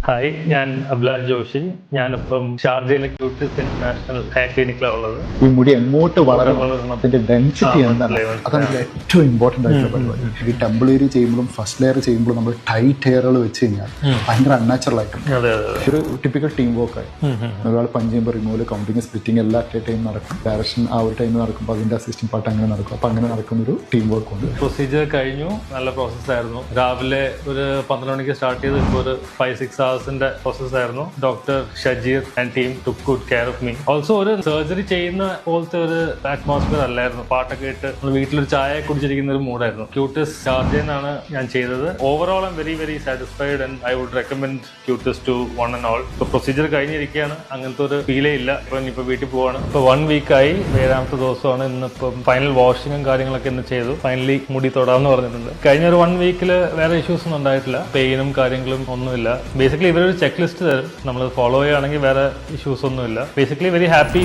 Hi, ഞാൻ അഭിലാഷ് ജോഷി. ഞാനിപ്പം ഷാർജയിലെ ക്യൂട്ടിസ് ഇന്റർനാഷണൽ ഹെയർ ക്ലിനിക്കിലാണ് ഉള്ളത്. ഈ മുടി എങ്ങോട്ട് വളരണം, അതിന്റെ ഡെൻസിറ്റി എന്താണ്, അതാണ് ഏറ്റവും ഇമ്പോർട്ടന്റ് ആയിട്ടുള്ള പരിപാടി. ഈ ടെമ്പിൾ ഏരിയ ചെയ്യുമ്പോഴും ഫസ്റ്റ് ലെയർ ചെയ്യുമ്പോഴും നമ്മൾ ടൈറ്റ് ഹെയറുകൾ വെച്ച് കഴിഞ്ഞാൽ ഭയങ്കര അൺനാച്ചുറൽ ആയിട്ടുണ്ട്. ഒരു ടിപ്പിക്കൽ ടീം വർക്ക് ആയി ഒരാൾ പഞ്ച് ചെയ്യുമ്പോൾ റിമൂവൽ, കൗണ്ടിങ്, സ്പ്ലിറ്റിംഗ് എല്ലാം അറ്റ് എ ടൈം നടക്കും. ഡയറക്ഷൻ ആ ഒരു ടൈം നടക്കുമ്പോൾ അതിന്റെ അസിസ്റ്റന്റ് പാർട്ട് അങ്ങനെ നടക്കും. അപ്പൊ അങ്ങനെ നടക്കുന്ന ഒരു ടീം വർക്ക് ഉണ്ട്. പ്രൊസീജിയർ കഴിഞ്ഞു, നല്ല പ്രോസസ് ആയിരുന്നു. രാവിലെ ഒരു 12 മണിക്ക് സ്റ്റാർട്ട് ചെയ്ത് ഇപ്പോൾ ഒരു 5-6 hours പ്രോസസ് ആയിരുന്നു. Doctor Shajeer and team took good care of me. Also ഒരു സർജറി ചെയ്യുന്ന പോലത്തെ ഒരു അറ്റ്മോസ്ഫിയർ അല്ലായിരുന്നു. പാട്ടൊക്കെ ഇട്ട് വീട്ടിലൊരു ചായ കുടിച്ചിരിക്കുന്ന ഒരു മൂഡായിരുന്നു. ക്യൂട്ടിസ് ഷാർജയിലാണ് ഞാൻ ചെയ്തത്. Overall I am very very satisfied and I would recommend Cutis to one and all. ഇപ്പൊ പ്രൊസീജിയർ കഴിഞ്ഞിരിക്കുകയാണ്, അങ്ങനത്തെ ഒരു ഫീലേ ഇല്ല. ഇപ്പൊ വീട്ടിൽ പോവാണ്. ഇപ്പൊ 1 week ആയി, 7ാമത്തെ ദിവസമാണ്. ഇന്നിപ്പം ഫൈനൽ വാഷിങ്ങും കാര്യങ്ങളൊക്കെ ഇന്ന് ചെയ്തു. ഫൈനലി മുടി തൊടാന്ന് പറഞ്ഞിട്ടുണ്ട്. കഴിഞ്ഞ ഒരു 1 week വേറെ ഇഷ്യൂസ് ഒന്നും ഉണ്ടായിട്ടില്ല. പെയിനും കാര്യങ്ങളും ഒന്നുമില്ല. ബേസിക്കലി ഇവരൊരു ചെക്ക് ലിസ്റ്റ് തരും, നമ്മൾ ഫോളോ ചെയ്യുകയാണെങ്കിൽ വേറെ ഇഷ്യൂസ് ഒന്നുമില്ല. Basically very happy.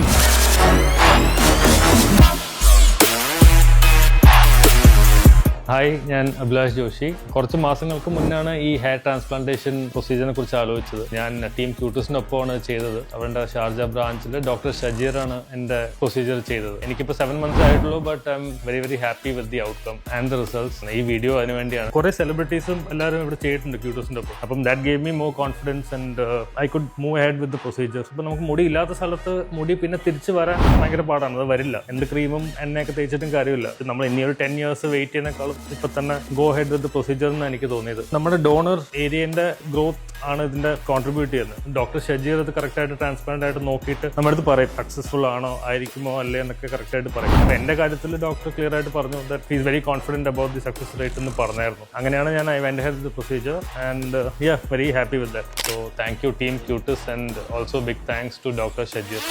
ഹായ്, ഞാൻ അഭിലാഷ് ജോഷി. കുറച്ച് മാസങ്ങൾക്ക് മുന്നാണ് ഈ ഹെയർ ട്രാൻസ്പ്ലാന്റേഷൻ പ്രൊസീജിയറിനെ കുറിച്ച് ആലോചിച്ചത്. ഞാൻ ടീം ക്യൂട്ടിസിന്റെ ഒപ്പമാണ് ചെയ്തത്. അവരുടെ ഷാർജ ബ്രാഞ്ചിൽ ഡോക്ടർ ഷജീറാണ് എന്റെ പ്രൊസീജിയർ ചെയ്തത്. എനിക്കിപ്പോൾ 7 months ആയിട്ടുള്ളൂ, but I am very very happy with the outcome and the results. ഈ വീഡിയോ അതിന് വേണ്ടിയാണ്. കുറെ സെലിബ്രിറ്റീസും എല്ലാവരും ഇവിടെ ചെയ്തിട്ടുണ്ട് ക്യൂട്ടിസിന്റെ ഒപ്പം. അപ്പം that gave me more confidence and I could move head with the procedure. ഇപ്പൊ നമുക്ക് മുടി ഇല്ലാത്ത സ്ഥലത്ത് മുടി പിന്നെ തിരിച്ചു വരാൻ ഭയങ്കര പാടാണ്. അത് വരില്ല. എന്ത് ക്രീമും എണ്ണയൊക്കെ തേച്ചിട്ടും കാര്യമില്ല. നമ്മൾ ഇനി ഒരു 10 years വെയിറ്റ് ചെയ്യുന്നേക്കാളും ഇപ്പൊ തന്നെ ഗോ ഹെഡ് വിത്ത് പ്രൊസീജിയർ എന്ന് എനിക്ക് തോന്നിയത്. നമ്മുടെ ഡോണർ ഏരിയന്റെ ഗ്രോത്ത് ആണ് ഇതിന്റെ കോൺട്രിബ്യൂട്ട് ചെയ്യുന്നത്. ഡോക്ടർ ഷജീർ ഇത് കറക്റ്റ് ആയിട്ട് ട്രാൻസ്പ്ലാന്റ് ആയിട്ട് നോക്കിയിട്ട് നമ്മുടെ അടുത്ത് പറയും സക്സസ്ഫുൾ ആണോ, ആയിരിക്കുമോ അല്ലേ എന്നൊക്കെ കറക്റ്റ് ആയിട്ട് പറയും. അപ്പൊ എന്റെ കാര്യത്തിൽ ഡോക്ടർ ക്ലിയർ ആയിട്ട് പറഞ്ഞു that he is very confident about the success rate എന്ന് പറഞ്ഞായിരുന്നു. അങ്ങനെയാണ് ഞാൻ I went ahead the procedure and very happy with that. So thank you team Cutis and also big thanks to doctor Shajeer.